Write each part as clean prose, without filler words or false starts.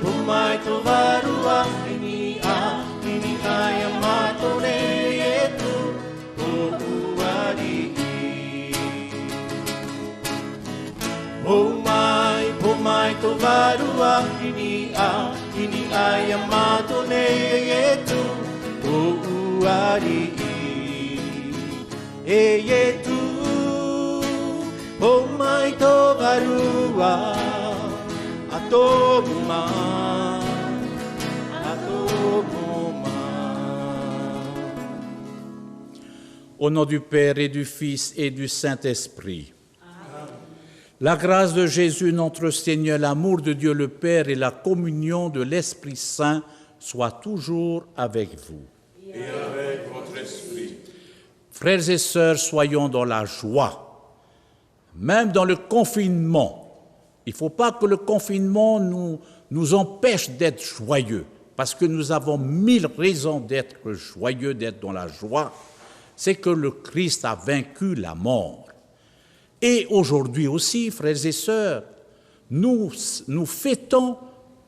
Pumai to varua ini ay amatone yetu uari. Pumai to varua ini ay amatone yetu uari. Yetu pumai to varua. Au nom du Père et du Fils et du Saint-Esprit. La grâce de Jésus, notre Seigneur, l'amour de Dieu le Père et la communion de l'Esprit Saint soient toujours avec vous. Et avec votre esprit. Frères et sœurs, soyons dans la joie, même dans le confinement. Il ne faut pas que le confinement nous empêche d'être joyeux, parce que nous avons 1000 raisons d'être joyeux, d'être dans la joie. C'est que le Christ a vaincu la mort. Et aujourd'hui aussi, frères et sœurs, nous fêtons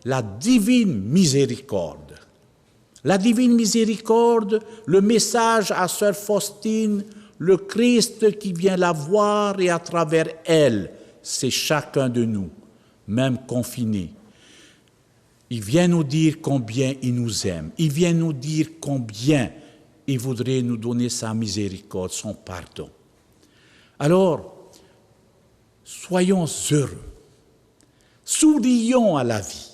la divine miséricorde. La divine miséricorde, le message à sœur Faustine, le Christ qui vient la voir et à travers elle, c'est chacun de nous, même confinés. Il vient nous dire combien il nous aime. Il vient nous dire combien il voudrait nous donner sa miséricorde, son pardon. Alors, soyons heureux. Sourions à la vie.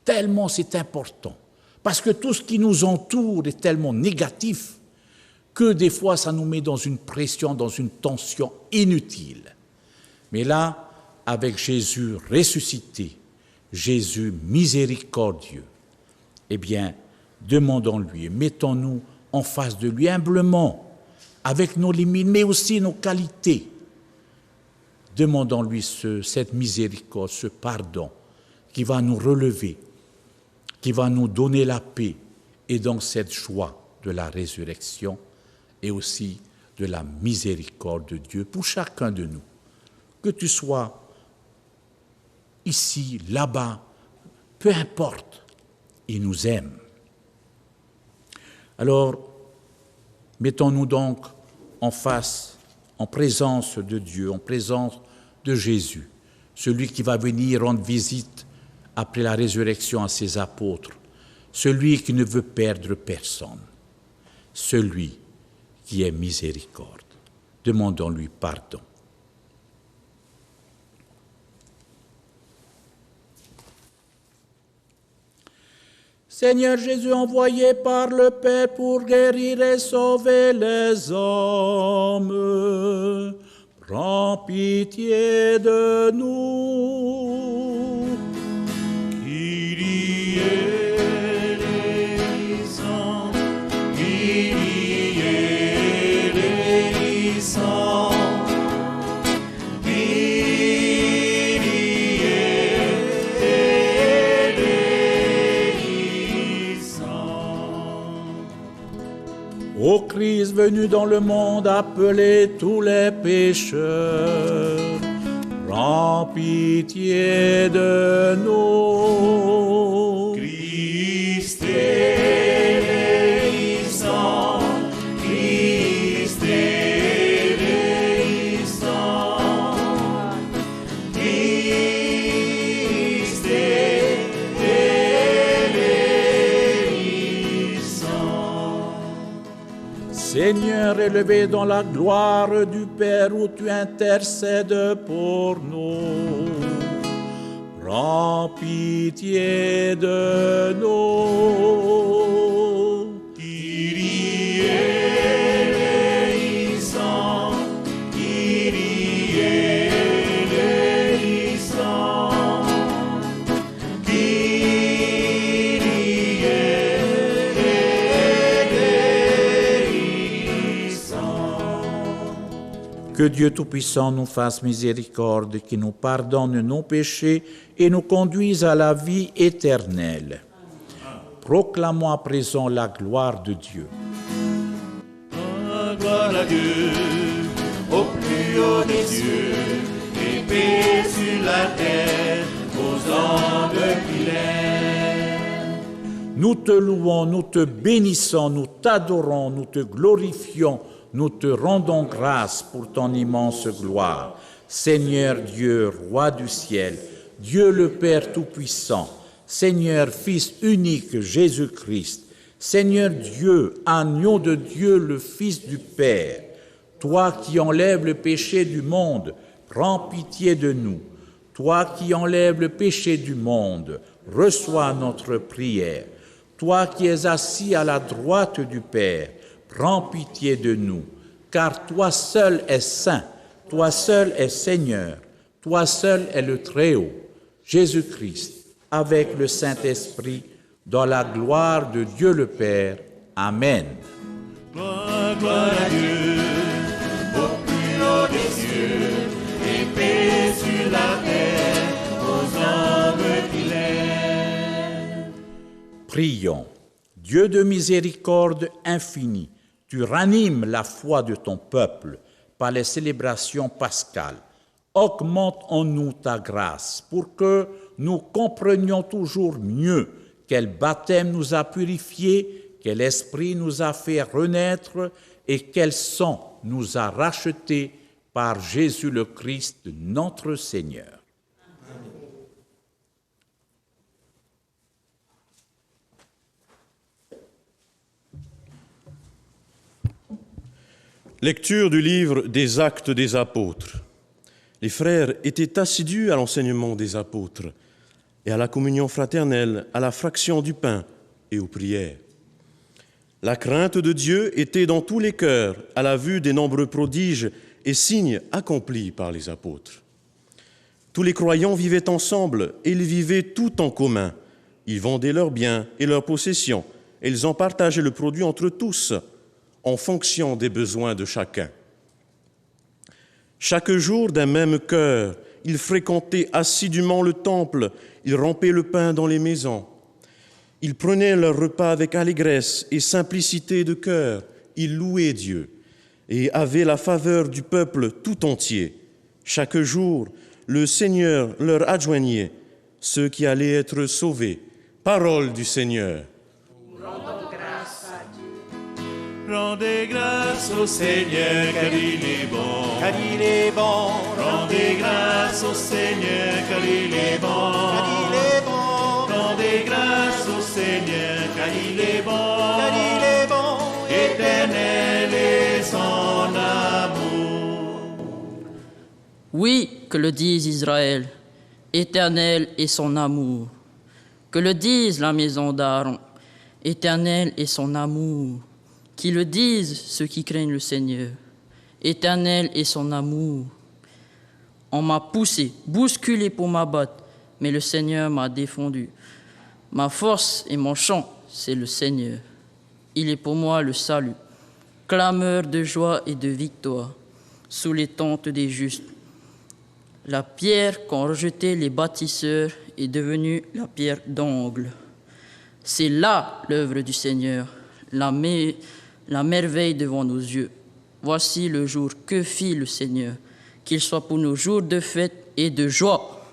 Tellement c'est important. Parce que tout ce qui nous entoure est tellement négatif que des fois ça nous met dans une pression, dans une tension inutile. Mais là, avec Jésus ressuscité, Jésus miséricordieux, eh bien, demandons-lui, mettons-nous en face de lui humblement, avec nos limites, mais aussi nos qualités. Demandons-lui cette miséricorde, ce pardon qui va nous relever, qui va nous donner la paix et donc cette joie de la résurrection et aussi de la miséricorde de Dieu pour chacun de nous. Que tu sois ici, là-bas, peu importe, il nous aime. Alors, mettons-nous donc en face, en présence de Dieu, en présence de Jésus, celui qui va venir rendre visite après la résurrection à ses apôtres, celui qui ne veut perdre personne, celui qui est miséricorde. Demandons-lui pardon. Seigneur Jésus, envoyé par le Père pour guérir et sauver les hommes, prends pitié de nous. Kyrie eleison, Kyrie eleison. Ô Christ venu dans le monde appeler tous les pécheurs, prends pitié de nous. Christ eleison, Christ eleison, Christ eleison. Seigneur, élevé dans la gloire du Père où tu intercèdes pour nous, prends pitié de nous. Kyrie eleison, Kyrie eleison, Kyrie eleison. Que Dieu Tout-Puissant nous fasse miséricorde, qui nous pardonne nos péchés et nous conduise à la vie éternelle. Proclamons à présent la gloire de Dieu. gloire à Dieu, au plus haut des cieux, et paix sur la terre, aux anges qu'il aime. Nous te louons, nous te bénissons, nous t'adorons, nous te glorifions, nous te rendons grâce pour ton immense gloire. Seigneur Dieu, Roi du ciel, Dieu le Père Tout-Puissant, Seigneur Fils unique Jésus-Christ, Seigneur Dieu, agneau de Dieu, le Fils du Père, toi qui enlèves le péché du monde, prends pitié de nous. Toi qui enlèves le péché du monde, reçois notre prière. Toi qui es assis à la droite du Père, prends pitié de nous, car toi seul es saint, toi seul es Seigneur, toi seul es le Très-Haut, Jésus-Christ, avec le Saint-Esprit, dans la gloire de Dieu le Père. Amen. Gloire, gloire à Dieu, au plus haut des cieux, et paix sur la terre, aux anges qu'il aime. Prions. Dieu de miséricorde infinie, tu ranimes la foi de ton peuple par les célébrations pascales. Augmente en nous ta grâce pour que nous comprenions toujours mieux quel baptême nous a purifiés, quel esprit nous a fait renaître et quel sang nous a rachetés par Jésus le Christ, notre Seigneur. Lecture du livre des Actes des Apôtres. Les frères étaient assidus à l'enseignement des apôtres et à la communion fraternelle, à la fraction du pain et aux prières. La crainte de Dieu était dans tous les cœurs à la vue des nombreux prodiges et signes accomplis par les apôtres. Tous les croyants vivaient ensemble et ils vivaient tout en commun. Ils vendaient leurs biens et leurs possessions et ils en partageaient le produit entre tous, en fonction des besoins de chacun. Chaque jour, d'un même cœur, ils fréquentaient assidûment le temple, ils rompaient le pain dans les maisons. Ils prenaient leur repas avec allégresse et simplicité de cœur, ils louaient Dieu et avaient la faveur du peuple tout entier. Chaque jour, le Seigneur leur adjoignait ceux qui allaient être sauvés. Parole du Seigneur. Rendez grâce au Seigneur, car il est bon. Car il est bon, Rendez grâce au Seigneur, car il est bon. car il est bon, Rendez grâce au Seigneur, car il est bon. car il est bon, Éternel est son amour. Oui, que le dise Israël, éternel est son amour. Que le dise la maison d'Aaron, éternel est son amour. Qui le disent ceux qui craignent le Seigneur, éternel est son amour. On m'a poussé, bousculé pour m'abattre, mais le Seigneur m'a défendu. Ma force et mon chant, c'est le Seigneur. Il est pour moi le salut, clameur de joie et de victoire, sous les tentes des justes. La pierre qu'ont rejetée les bâtisseurs est devenue la pierre d'angle. C'est là l'œuvre du Seigneur, la merveille devant nos yeux. Voici le jour que fit le Seigneur, qu'il soit pour nos jours de fête et de joie.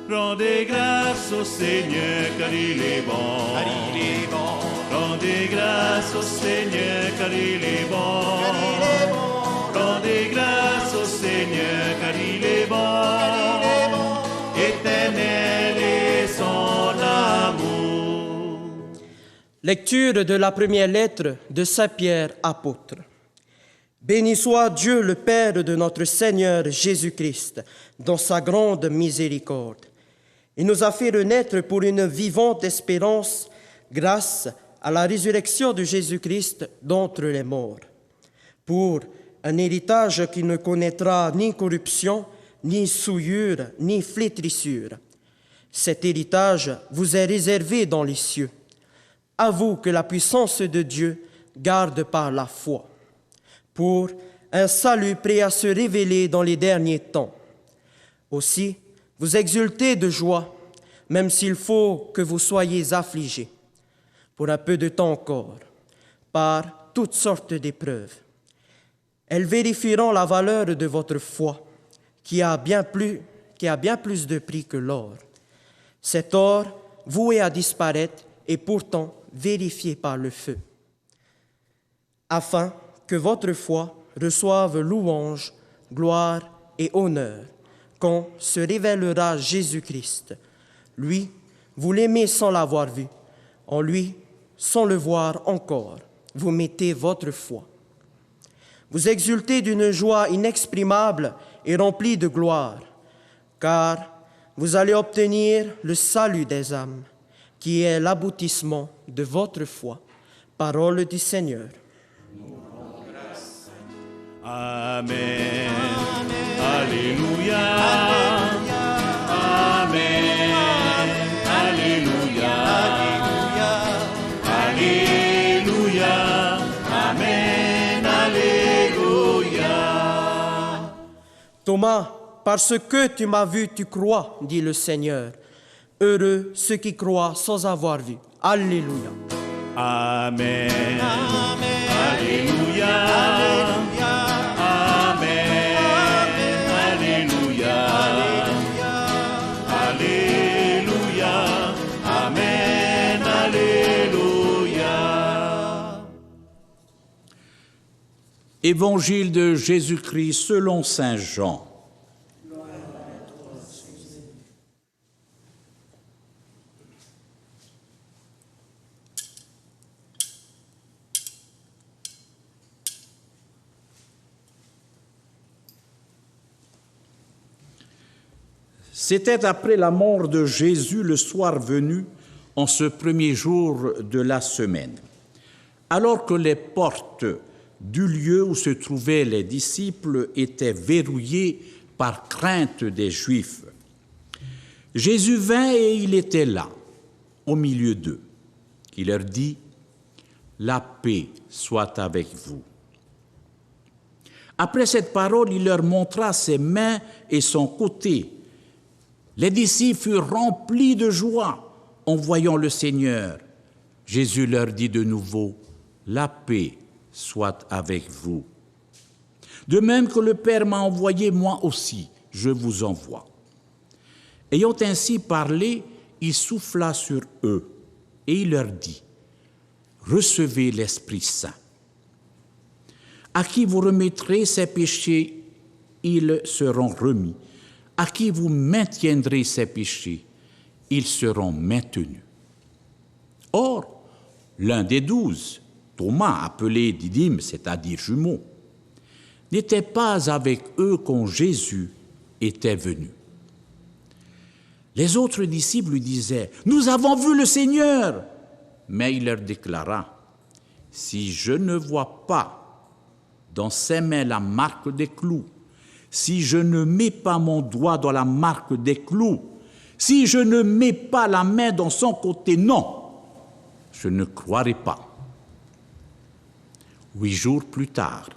Rendez grâce au Seigneur, car il est bon. car il est bon, Rendez grâce au Seigneur, car il est bon. car il est bon, Rendez grâce au Seigneur, car il est bon. car il est bon. Éternel est son amour. Lecture de la première lettre de Saint Pierre, apôtre. Béni soit Dieu le Père de notre Seigneur Jésus-Christ, dans sa grande miséricorde. Il nous a fait renaître pour une vivante espérance grâce à la résurrection de Jésus-Christ d'entre les morts, pour un héritage qui ne connaîtra ni corruption, ni souillure, ni flétrissure. Cet héritage vous est réservé dans les cieux. À vous que la puissance de Dieu garde par la foi, pour un salut prêt à se révéler dans les derniers temps. Aussi, vous exultez de joie, même s'il faut que vous soyez affligés, pour un peu de temps encore, par toutes sortes d'épreuves, Elles vérifieront la valeur de votre foi, qui a bien plus de prix que l'or. Cet or, voué à disparaître, est pourtant vérifié par le feu, afin que votre foi reçoive louange, gloire et honneur quand se révélera Jésus-Christ. Lui, vous l'aimez sans l'avoir vu. En lui, sans le voir encore, vous mettez votre foi. Vous exultez d'une joie inexprimable et remplie de gloire, car vous allez obtenir le salut des âmes, qui est l'aboutissement de votre foi. Parole du Seigneur. Amen. Alléluia. Amen. Alléluia. Alléluia. Amen. Alléluia. Thomas, parce que tu m'as vu, tu crois, dit le Seigneur. Heureux ceux qui croient sans avoir vu. Alléluia. Amen. Alléluia. Amen. Alléluia. Alléluia. Amen. Alléluia. Évangile de Jésus-Christ selon saint Jean. C'était après la mort de Jésus le soir venu, en ce premier jour de la semaine. Alors que les portes du lieu où se trouvaient les disciples étaient verrouillées par crainte des Juifs, Jésus vint et il était là, au milieu d'eux. Il leur dit : « La paix soit avec vous. » Après cette parole, il leur montra ses mains et son côté. Les disciples furent remplis de joie en voyant le Seigneur. Jésus leur dit de nouveau : « La paix soit avec vous. De même que le Père m'a envoyé, moi aussi, je vous envoie. » Ayant ainsi parlé, il souffla sur eux et il leur dit : « Recevez l'Esprit Saint. À qui vous remettrez ses péchés, ils seront remis. À qui vous maintiendrez ses péchés, ils seront maintenus. » Or, l'un des 12, Thomas, appelé Didyme, c'est-à-dire jumeau, n'était pas avec eux quand Jésus était venu. Les autres disciples lui disaient : « Nous avons vu le Seigneur !» Mais il leur déclara : « Si je ne vois pas dans ses mains la marque des clous, si je ne mets pas mon doigt dans la marque des clous, si je ne mets pas la main dans son côté, non, je ne croirai pas. » 8 jours plus tard,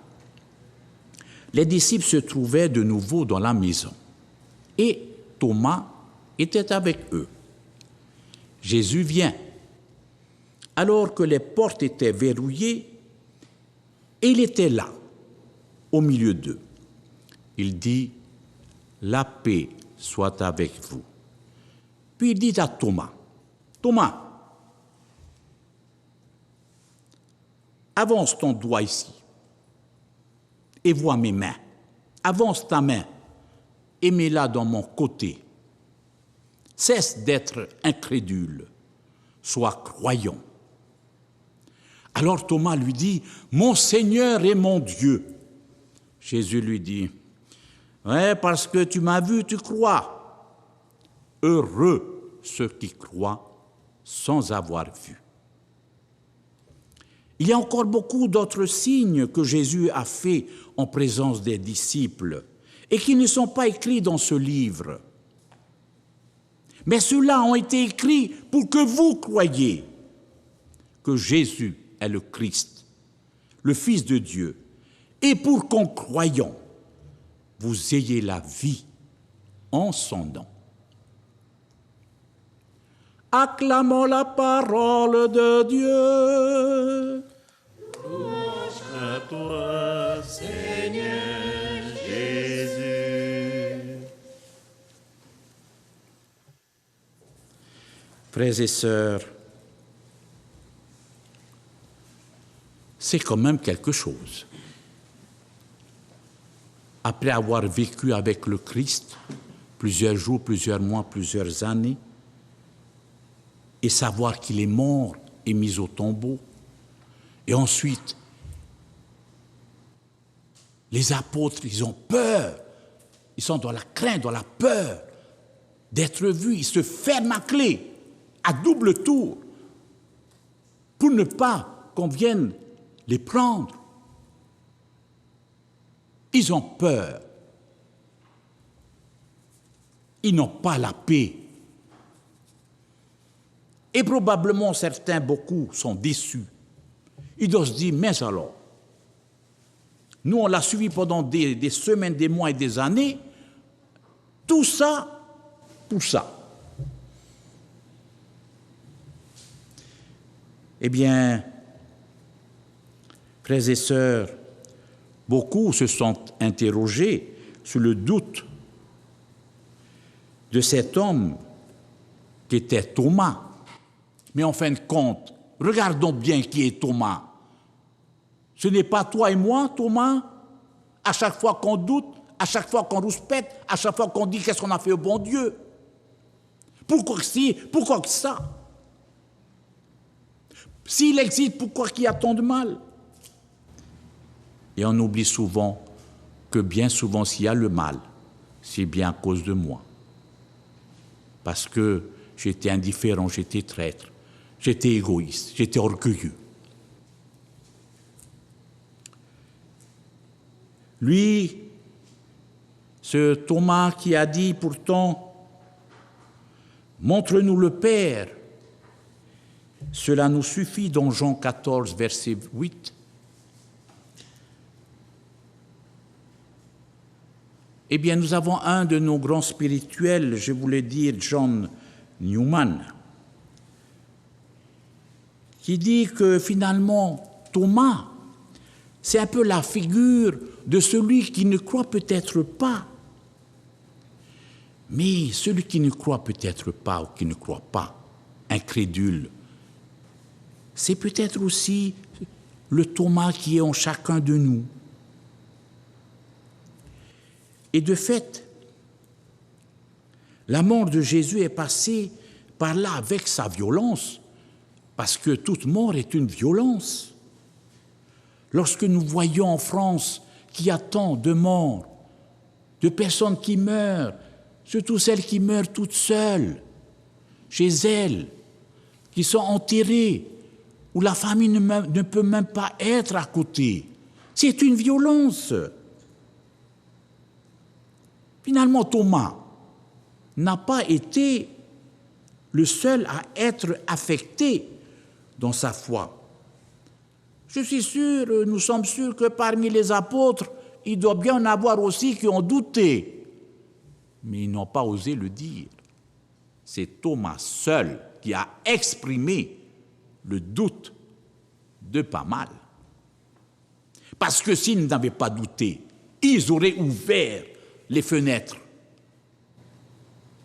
les disciples se trouvaient de nouveau dans la maison et Thomas était avec eux. Jésus vient, alors que les portes étaient verrouillées, et il était là, au milieu d'eux. Il dit : « La paix soit avec vous. » Puis il dit à Thomas : « Thomas, avance ton doigt ici et vois mes mains. Avance ta main et mets-la dans mon côté. Cesse d'être incrédule, sois croyant. » Alors Thomas lui dit : « Mon Seigneur et mon Dieu. » Jésus lui dit : « Ouais, parce que tu m'as vu, tu crois. Heureux ceux qui croient sans avoir vu. » Il y a encore beaucoup d'autres signes que Jésus a faits en présence des disciples et qui ne sont pas écrits dans ce livre. Mais ceux-là ont été écrits pour que vous croyiez que Jésus est le Christ, le Fils de Dieu, et pour qu'en croyant, vous ayez la vie en son nom. Acclamons la parole de Dieu. À toi, Seigneur. Frères et sœurs, c'est quand même quelque chose. Après avoir vécu avec le Christ plusieurs jours, plusieurs mois, plusieurs années, et savoir qu'il est mort et mis au tombeau, et ensuite, les apôtres, ils ont peur, ils sont dans la crainte, dans la peur d'être vus, ils se ferment à clé, à double tour, pour ne pas qu'on vienne les prendre. Ils ont peur. Ils n'ont pas la paix. Et probablement certains, beaucoup, sont déçus. Ils doivent se dire, mais alors, nous on l'a suivi pendant des semaines, des mois et des années, tout ça pour ça. Eh bien, frères et sœurs, beaucoup se sont interrogés sur le doute de cet homme qui était Thomas. Mais en fin de compte, regardons bien qui est Thomas. Ce n'est pas toi et moi, Thomas, à chaque fois qu'on doute, à chaque fois qu'on rouspète, à chaque fois qu'on dit qu'est-ce qu'on a fait au bon Dieu. Pourquoi que ça? S'il existe, pourquoi qu'il y a tant de mal? Et on oublie souvent que bien souvent, s'il y a le mal, c'est bien à cause de moi. Parce que j'étais indifférent, j'étais traître, j'étais égoïste, j'étais orgueilleux. Lui, ce Thomas qui a dit pourtant, montre-nous le Père, cela nous suffit dans Jean 14, verset 8. Eh bien, nous avons un de nos grands spirituels, je voulais dire John Newman, qui dit que finalement, Thomas, c'est un peu la figure de celui qui ne croit peut-être pas. Mais celui qui ne croit peut-être pas ou qui ne croit pas, incrédule, c'est peut-être aussi le Thomas qui est en chacun de nous. Et de fait, la mort de Jésus est passée par là avec sa violence, parce que toute mort est une violence. Lorsque nous voyons en France qu'il y a tant de morts, de personnes qui meurent, surtout celles qui meurent toutes seules, chez elles, qui sont enterrées, où la famille ne peut même pas être à côté. C'est une violence. Finalement, Thomas n'a pas été le seul à être affecté dans sa foi. Je suis sûr, nous sommes sûrs que parmi les apôtres, il doit bien en avoir aussi qui ont douté, mais ils n'ont pas osé le dire. C'est Thomas seul qui a exprimé le doute de pas mal. Parce que s'ils n'avaient pas douté, ils auraient ouvert les fenêtres.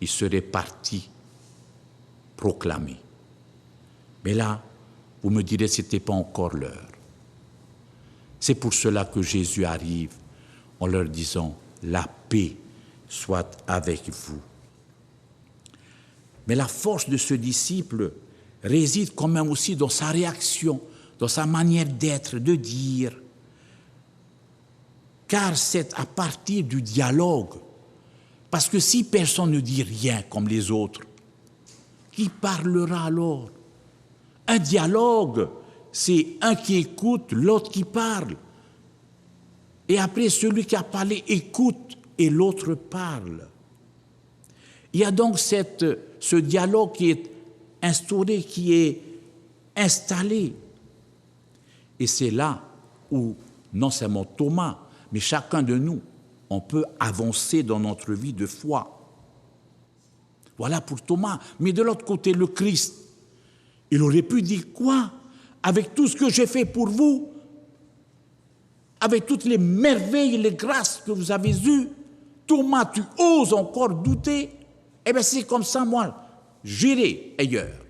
Ils seraient partis proclamer. Mais là, vous me direz, ce n'était pas encore l'heure. C'est pour cela que Jésus arrive en leur disant, la paix soit avec vous. Mais la force de ce disciple réside quand même aussi dans sa réaction, dans sa manière d'être, de dire. Car c'est à partir du dialogue. Parce que si personne ne dit rien comme les autres, qui parlera alors? Un dialogue, c'est un qui écoute, l'autre qui parle. Et après, celui qui a parlé écoute et l'autre parle. Il y a donc ce dialogue qui est instauré, qui est installé. Et c'est là où, non seulement Thomas, mais chacun de nous, on peut avancer dans notre vie de foi. Voilà pour Thomas. Mais de l'autre côté, le Christ, il aurait pu dire quoi? Avec tout ce que j'ai fait pour vous, avec toutes les merveilles et les grâces que vous avez eues, Thomas, tu oses encore douter? Eh bien, c'est comme ça, moi, j'irai ailleurs.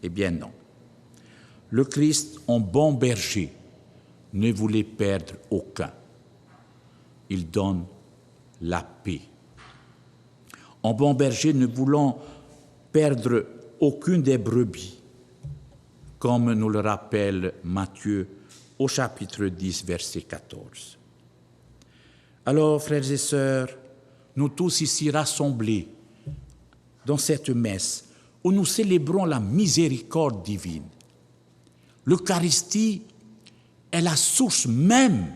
Eh bien non. Le Christ, en bon berger, ne voulait perdre aucun. Il donne la paix. En bon berger, ne voulant perdre aucune des brebis, comme nous le rappelle Matthieu au chapitre 10, verset 14. Alors, frères et sœurs, nous tous ici rassemblés dans cette messe où nous célébrons la miséricorde divine, l'Eucharistie est la source même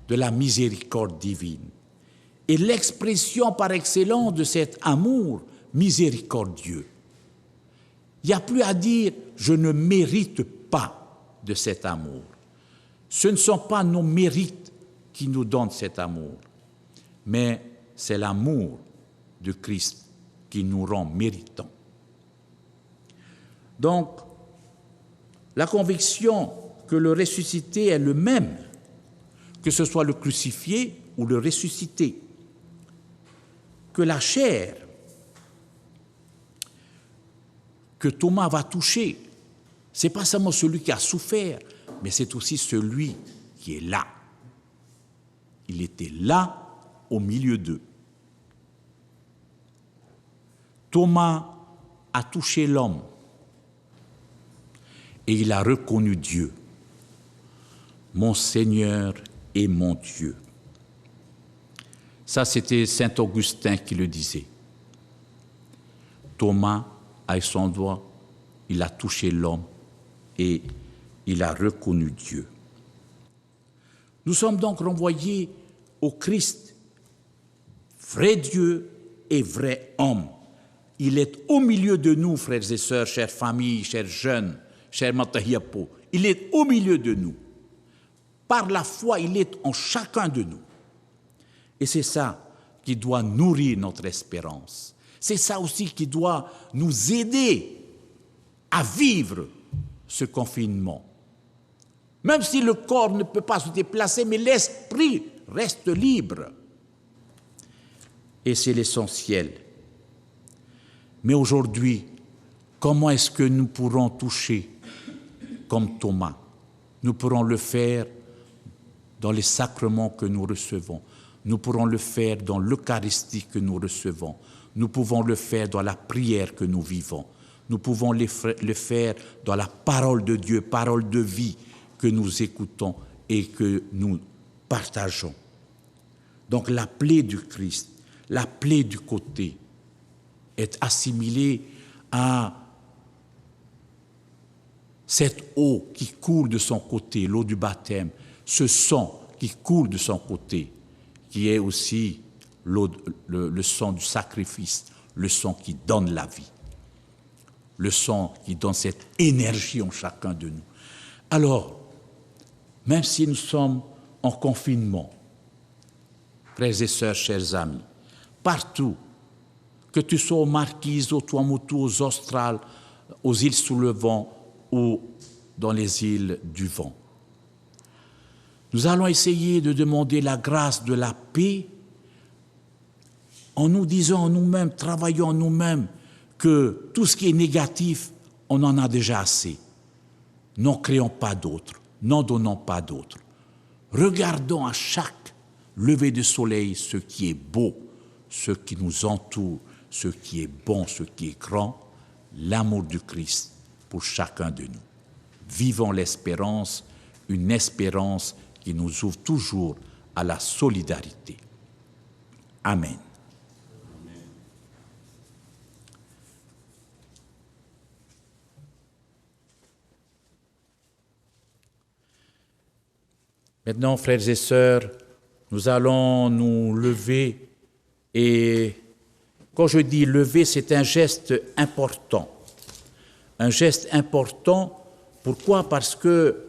de la miséricorde divine et l'expression par excellence de cet amour miséricordieux. Il n'y a plus à dire « je ne mérite pas de cet amour ». Ce ne sont pas nos mérites qui nous donnent cet amour, mais c'est l'amour de Christ qui nous rend méritants. Donc, la conviction que le ressuscité est le même, que ce soit le crucifié ou le ressuscité, que la chair que Thomas va toucher, ce n'est pas seulement celui qui a souffert, mais c'est aussi celui qui est là. Il était là au milieu d'eux. Thomas a touché l'homme et il a reconnu Dieu, mon Seigneur et mon Dieu. Ça, c'était saint Augustin qui le disait. Thomas, avec son doigt, il a touché l'homme et il a reconnu Dieu. Nous sommes donc renvoyés au Christ, vrai Dieu et vrai homme. Il est au milieu de nous, frères et sœurs, chères familles, chers jeunes, chers Matahiapo. Il est au milieu de nous. Par la foi, il est en chacun de nous. Et c'est ça qui doit nourrir notre espérance. C'est ça aussi qui doit nous aider à vivre ce confinement. Même si le corps ne peut pas se déplacer, mais l'esprit reste libre. Et c'est l'essentiel. Mais aujourd'hui, comment est-ce que nous pourrons toucher comme Thomas? Nous pourrons le faire dans les sacrements que nous recevons. Nous pourrons le faire dans l'Eucharistie que nous recevons. Nous pouvons le faire dans la prière que nous vivons. Nous pouvons le faire dans la parole de Dieu, parole de vie que nous écoutons et que nous partageons. Donc la plaie du Christ, la plaie du côté, est assimilée à cette eau qui coule de son côté, l'eau du baptême, ce sang qui coule de son côté, qui est aussi le sang du sacrifice, le sang qui donne la vie, le sang qui donne cette énergie en chacun de nous. Alors, même si nous sommes en confinement, frères et sœurs, chers amis, partout, que tu sois aux Marquises, aux Tuamotu, aux Australes, aux îles sous le vent ou dans les îles du vent, nous allons essayer de demander la grâce de la paix en nous disant en nous-mêmes, travaillant en nous-mêmes, que tout ce qui est négatif, on en a déjà assez. N'en créons pas d'autres, n'en donnons pas d'autres. Regardons à chaque lever de soleil ce qui est beau, ce qui nous entoure, ce qui est bon, ce qui est grand, l'amour du Christ pour chacun de nous. Vivons l'espérance, une espérance qui nous ouvre toujours à la solidarité. Amen. Maintenant, frères et sœurs, nous allons nous lever et quand je dis lever, c'est un geste important. Un geste important, pourquoi? Parce que,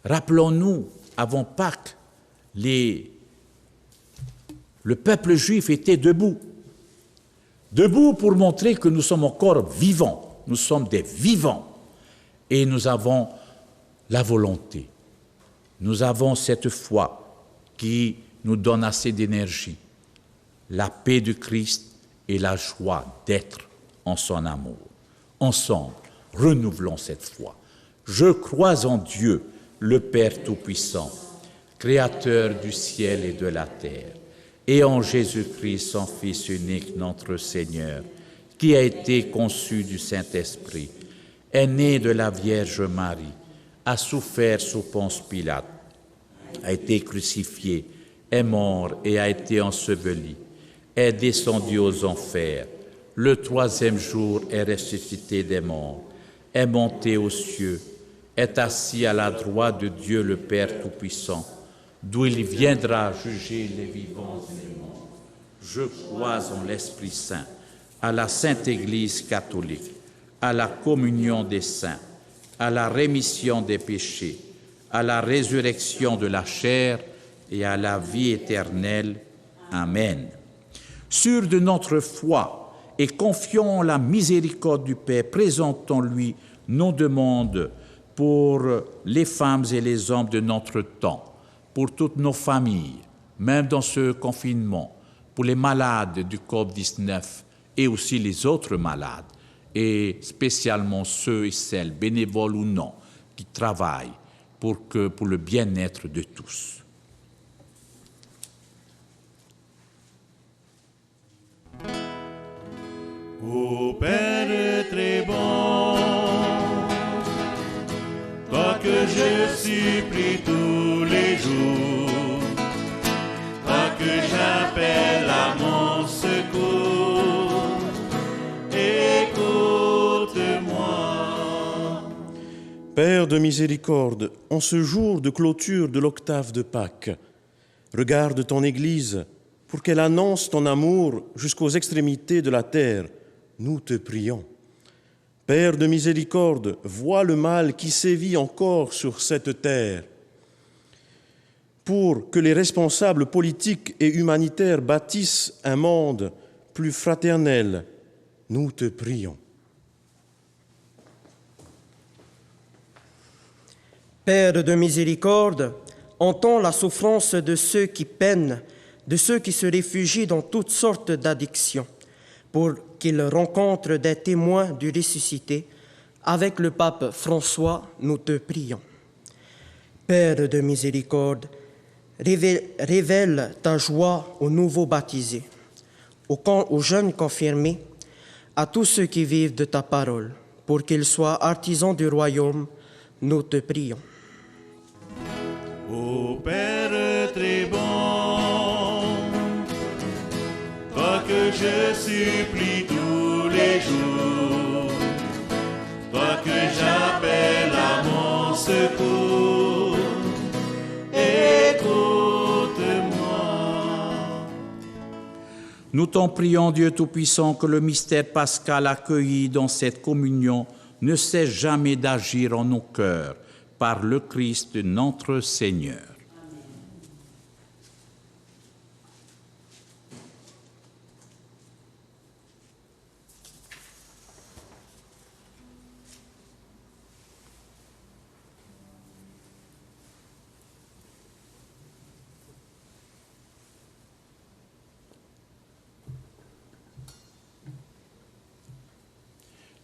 rappelons-nous, avant Pâques, le peuple juif était debout. Debout pour montrer que nous sommes encore vivants. Nous sommes des vivants. Et nous avons la volonté. Nous avons cette foi qui nous donne assez d'énergie, la paix du Christ et la joie d'être en son amour. Ensemble, renouvelons cette foi. Je crois en Dieu, le Père Tout-Puissant, Créateur du ciel et de la terre, et en Jésus-Christ, son Fils unique, notre Seigneur, qui a été conçu du Saint-Esprit, est né de la Vierge Marie, a souffert sous Ponce Pilate, a été crucifié, est mort et a été enseveli, est descendu aux enfers, le troisième jour est ressuscité des morts, est monté aux cieux, est assis à la droite de Dieu le Père Tout-Puissant, d'où il viendra juger les vivants et les morts. Je crois en l'Esprit Saint, à la Sainte Église catholique, à la communion des saints, à la rémission des péchés, à la résurrection de la chair et à la vie éternelle. Amen. Sûrs de notre foi et confiant en la miséricorde du Père, présentons-lui nos demandes pour les femmes et les hommes de notre temps, pour toutes nos familles, même dans ce confinement, pour les malades du Covid-19 et aussi les autres malades, et spécialement ceux et celles, bénévoles ou non, qui travaillent pour le bien-être de tous. Ô Père très bon, toi que je supplie tous les jours, toi que j'appelle à mon secours, écoute-moi. Père de miséricorde, en ce jour de clôture de l'octave de Pâques, regarde ton Église pour qu'elle annonce ton amour jusqu'aux extrémités de la terre. Nous te prions. Père de miséricorde, vois le mal qui sévit encore sur cette terre. Pour que les responsables politiques et humanitaires bâtissent un monde plus fraternel, nous te prions. Père de miséricorde, entends la souffrance de ceux qui peinent, de ceux qui se réfugient dans toutes sortes d'addictions, pour qu'ils rencontrent des témoins du ressuscité. Avec le pape François, nous te prions. Père de miséricorde, révèle ta joie aux nouveaux baptisés, aux jeunes confirmés, à tous ceux qui vivent de ta parole, pour qu'ils soient artisans du royaume, nous te prions. Ô Père très bon, toi que je supplie tous les jours, toi que j'appelle à mon secours, écoute-moi. Nous t'en prions, Dieu Tout-Puissant, que le mystère pascal accueilli dans cette communion ne cesse jamais d'agir en nos cœurs par le Christ notre Seigneur.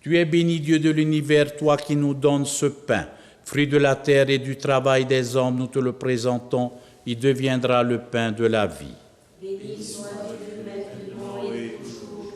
Tu es béni, Dieu de l'univers, toi qui nous donnes ce pain, fruit de la terre et du travail des hommes, nous te le présentons, il deviendra le pain de la vie. Béni soit Dieu maintenant et toujours.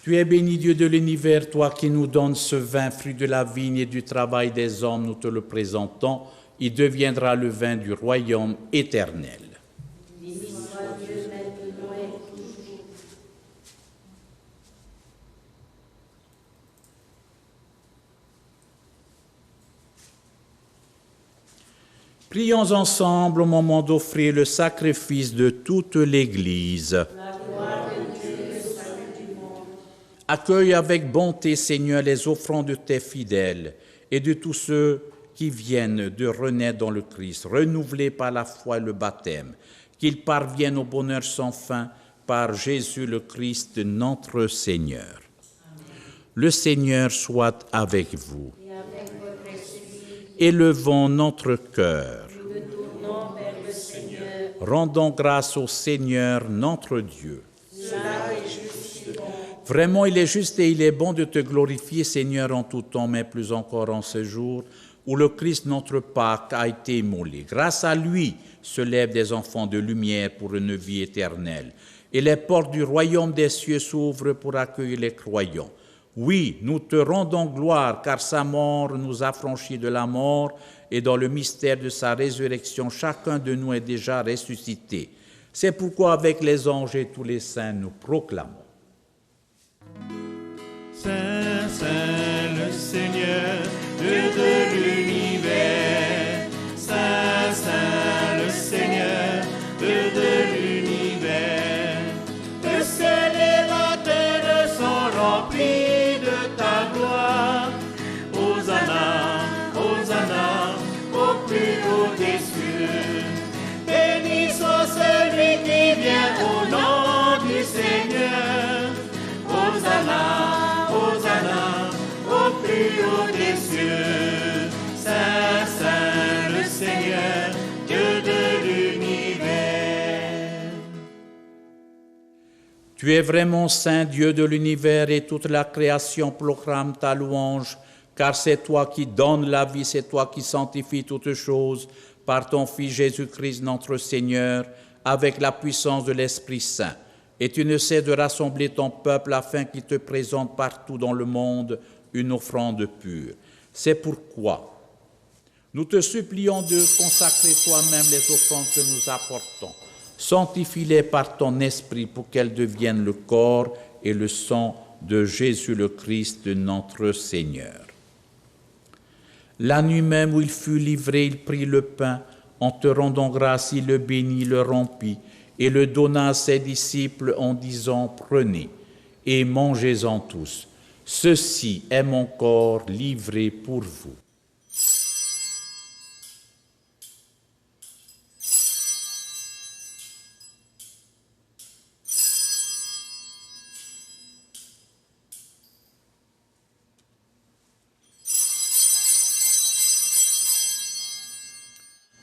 Tu es béni, Dieu de l'univers, toi qui nous donnes ce vin, fruit de la vigne et du travail des hommes, nous te le présentons, il deviendra le vin du royaume éternel. Béni soit Dieu maintenant et toujours. Prions ensemble au moment d'offrir le sacrifice de toute l'Église. La gloire de Dieu, le salut du monde. Accueille avec bonté, Seigneur, les offrandes de tes fidèles et de tous ceux qui viennent de renaître dans le Christ, renouvelés par la foi et le baptême, qu'ils parviennent au bonheur sans fin par Jésus le Christ, notre Seigneur. Amen. Le Seigneur soit avec vous. Et avec votre esprit, Élevons notre cœur. nous le Rendons grâce au Seigneur notre Dieu. Vraiment, il est juste et il est bon de te glorifier, Seigneur, en tout temps, mais plus encore en ce jour où le Christ, notre Pâque, a été immolé. Grâce à lui se lèvent des enfants de lumière pour une vie éternelle. Et les portes du royaume des cieux s'ouvrent pour accueillir les croyants. Oui, nous te rendons gloire, car sa mort nous a franchis de la mort, et dans le mystère de sa résurrection, chacun de nous est déjà ressuscité. C'est pourquoi avec les anges et tous les saints, nous proclamons. Saint, Saint, le Seigneur, Dieu de l'univers. Saint, Saint, le Seigneur, Dieu de l'univers. Le ciel et la terre sont remplis de ta gloire. Hosanna, Hosanna, au plus haut des cieux. Béni soit celui qui vient au nom du Seigneur. Hosanna, Hosanna, au plus haut des cieux. Saint, Saint, le Seigneur, Dieu de l'univers. Tu es vraiment saint, Dieu de l'univers, et toute la création proclame ta louange, car c'est toi qui donnes la vie, c'est toi qui sanctifies toutes choses, par ton Fils Jésus-Christ notre Seigneur, avec la puissance de l'Esprit Saint. Et tu ne sais de rassembler ton peuple afin qu'il te présente partout dans le monde une offrande pure. C'est pourquoi nous te supplions de consacrer toi-même les offrandes que nous apportons. Sanctifie-les par ton esprit pour qu'elles deviennent le corps et le sang de Jésus le Christ, notre Seigneur. La nuit même où il fut livré, il prit le pain, en te rendant grâce, il le bénit, le rompit, et le donna à ses disciples en disant, prenez et mangez-en tous. Ceci est mon corps livré pour vous.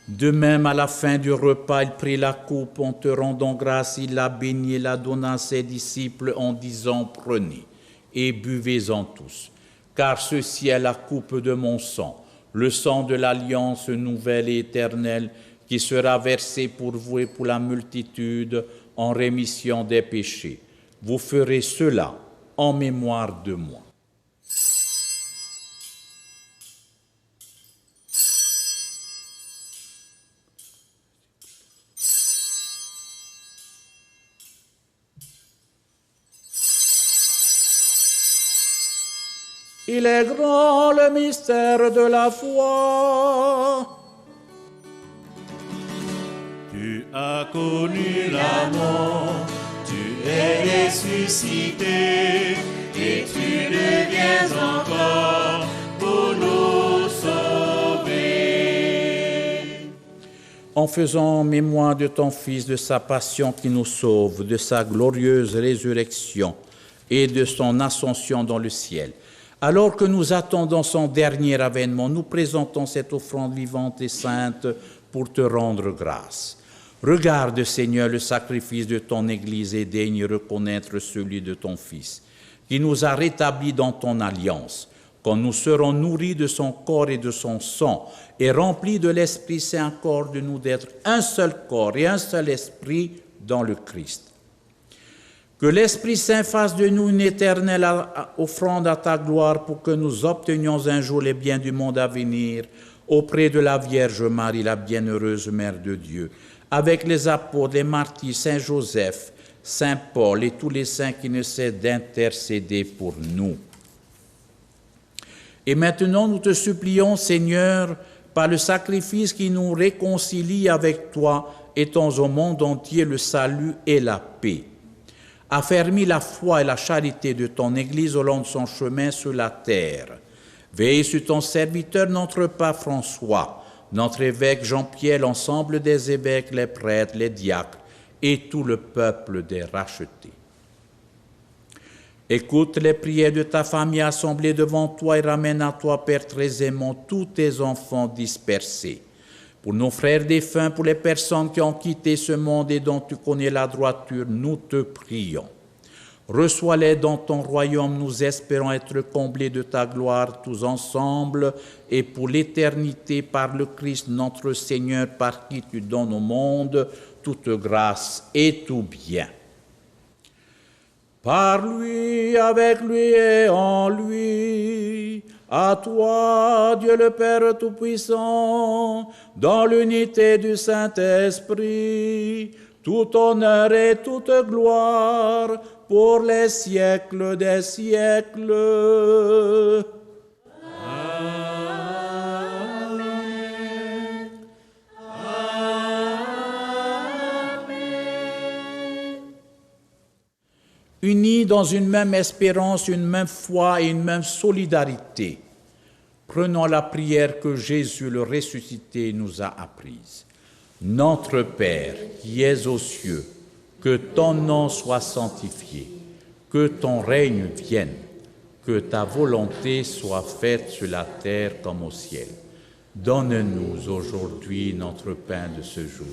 De même, à la fin du repas, il prit la coupe, en te rendant grâce, il la bénit et la donna à ses disciples en disant, prenez et buvez-en tous, car ceci est la coupe de mon sang, le sang de l'alliance nouvelle et éternelle, qui sera versé pour vous et pour la multitude en rémission des péchés. Vous ferez cela en mémoire de moi. Il est grand le mystère de la foi. Tu as connu la mort, tu es ressuscité, et tu deviens encore pour nous sauver. En faisant mémoire de ton Fils, de sa passion qui nous sauve, de sa glorieuse résurrection et de son ascension dans le ciel, alors que nous attendons son dernier avènement, nous présentons cette offrande vivante et sainte pour te rendre grâce. Regarde, Seigneur, le sacrifice de ton Église et daigne reconnaître celui de ton Fils, qui nous a rétablis dans ton alliance. Quand nous serons nourris de son corps et de son sang et remplis de l'Esprit Saint, accorde-nous d'être un seul corps et un seul esprit dans le Christ. Que l'Esprit Saint fasse de nous une éternelle offrande à ta gloire pour que nous obtenions un jour les biens du monde à venir auprès de la Vierge Marie, la bienheureuse Mère de Dieu, avec les apôtres, les martyrs, Saint Joseph, Saint Paul et tous les saints qui ne cessent d'intercéder pour nous. Et maintenant, nous te supplions, Seigneur, par le sacrifice qui nous réconcilie avec toi, étends au monde entier le salut et la paix. Affermis la foi et la charité de ton Église au long de son chemin sur la terre. Veille sur ton serviteur, notre pape François, notre évêque Jean-Pierre, l'ensemble des évêques, les prêtres, les diacres et tout le peuple des rachetés. Écoute les prières de ta famille assemblée devant toi et ramène à toi, Père très aimant, tous tes enfants dispersés. Pour nos frères défunts, pour les personnes qui ont quitté ce monde et dont tu connais la droiture, nous te prions. Reçois-les dans ton royaume, nous espérons être comblés de ta gloire tous ensemble et pour l'éternité par le Christ notre Seigneur, par qui tu donnes au monde toute grâce et tout bien. Par lui, avec lui et en lui, à toi, Dieu le Père Tout-Puissant, dans l'unité du Saint-Esprit, tout honneur et toute gloire pour les siècles des siècles. Unis dans une même espérance, une même foi et une même solidarité, prenons la prière que Jésus le ressuscité nous a apprise. Notre Père qui es aux cieux, que ton nom soit sanctifié, que ton règne vienne, que ta volonté soit faite sur la terre comme au ciel. Donne-nous aujourd'hui notre pain de ce jour.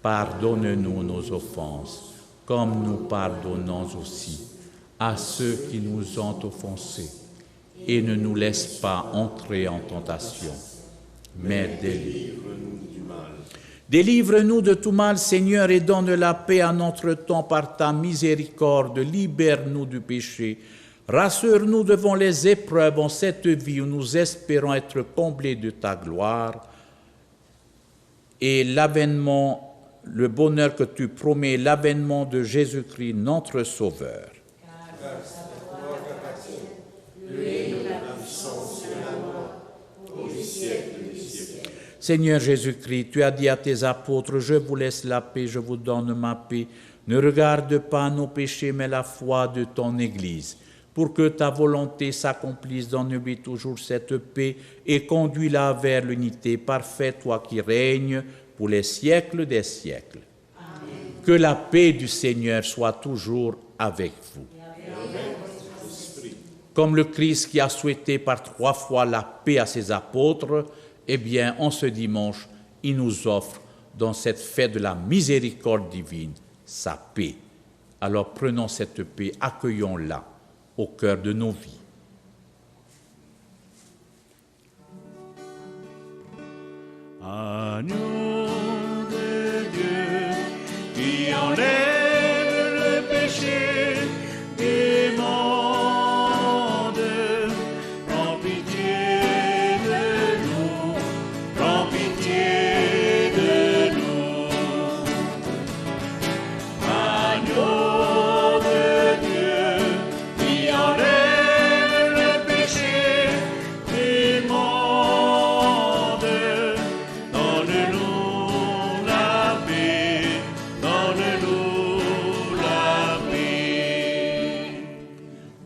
Pardonne-nous nos offenses, comme nous pardonnons aussi à ceux qui nous ont offensés. Et ne nous laisse pas entrer en tentation, mais délivre-nous du mal. Délivre-nous de tout mal, Seigneur, et donne la paix à notre temps par ta miséricorde. Libère-nous du péché. Rassure-nous devant les épreuves en cette vie où nous espérons être comblés de ta gloire. Et l'avènement, le bonheur que tu promets, l'avènement de Jésus-Christ, notre Sauveur. Seigneur Jésus-Christ, tu as dit à tes apôtres, je vous laisse la paix, je vous donne ma paix. Ne regarde pas nos péchés, mais la foi de ton Église. Pour que ta volonté s'accomplisse, donne-lui toujours cette paix et conduis-la vers l'unité parfaite, toi qui règnes pour les siècles des siècles. Amen. Que la paix du Seigneur soit toujours avec vous. Comme le Christ qui a souhaité par 3 fois la paix à ses apôtres, eh bien, en ce dimanche, il nous offre, dans cette fête de la miséricorde divine, sa paix. Alors prenons cette paix, accueillons-la au cœur de nos vies. Agneau de Dieu qui enlève le péché du monde, prends pitié de nous, prends pitié de nous. Agneau de Dieu qui enlève le péché du monde, donne-nous la paix, donne-nous la paix.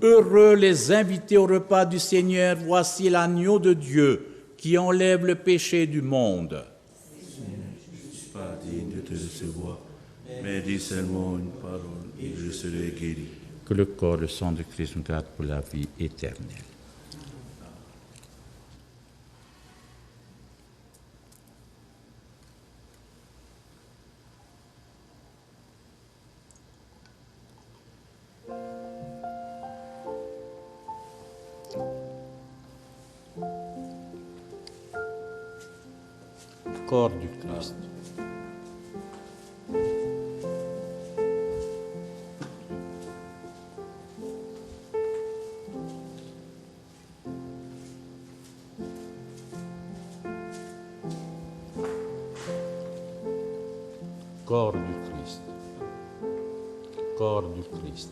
Heureux les invités au repas du Seigneur, voici l'agneau de Dieu qui enlève le péché du monde. Je ne suis pas digne de te recevoir, mais dis seulement une parole et je serai guéri. Que le corps et le sang de Christ nous garde pour la vie éternelle. Corps du Christ. Corps du Christ. Corps du Christ.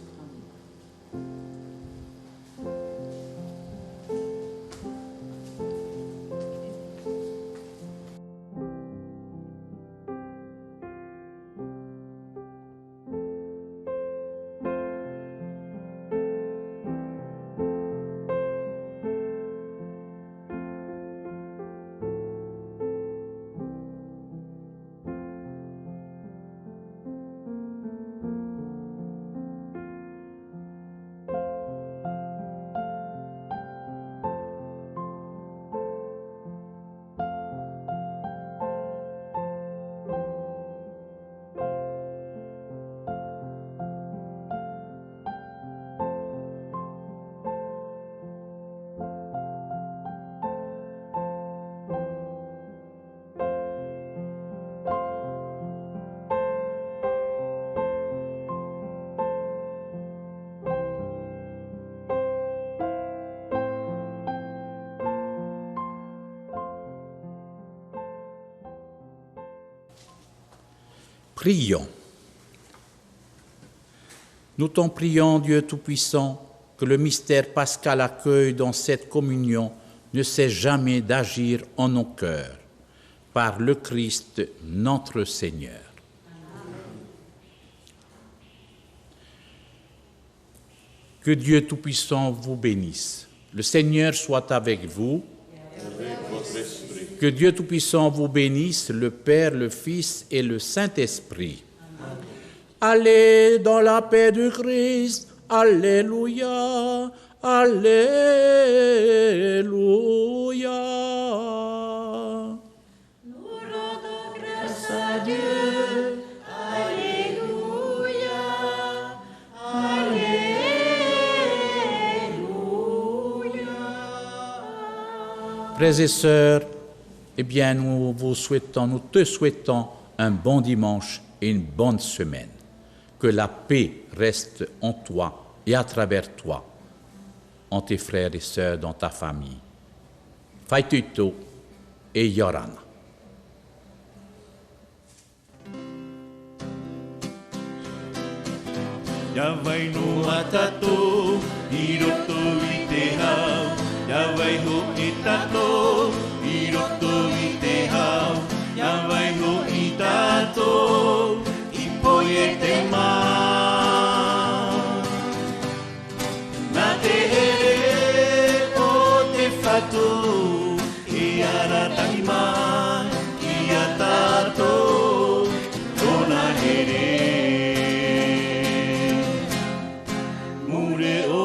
Prions. Nous t'en prions, Dieu Tout-Puissant, que le mystère pascal accueille dans cette communion ne cesse jamais d'agir en nos cœurs, par le Christ notre Seigneur. Que Dieu Tout-Puissant vous bénisse. Le Seigneur soit avec vous. Que Dieu Tout-Puissant vous bénisse, le Père, le Fils et le Saint-Esprit. Allez dans la paix du Christ. Alléluia. Alléluia. Nous rendons grâce à Dieu. Alléluia. Alléluia. Frères et sœurs, eh bien, nous te souhaitons un bon dimanche et une bonne semaine. Que la paix reste en toi et à travers toi, en tes frères et sœurs, dans ta famille. Faituto et Yorana. Yawai no atato, hiroto i te hau. Yawai ho i tato, hiroto i te hau. Yawai ho i tato, i poi e te mau. Na te here o te whatu, i ara tangi mai, i a tato, tōna here. Mure o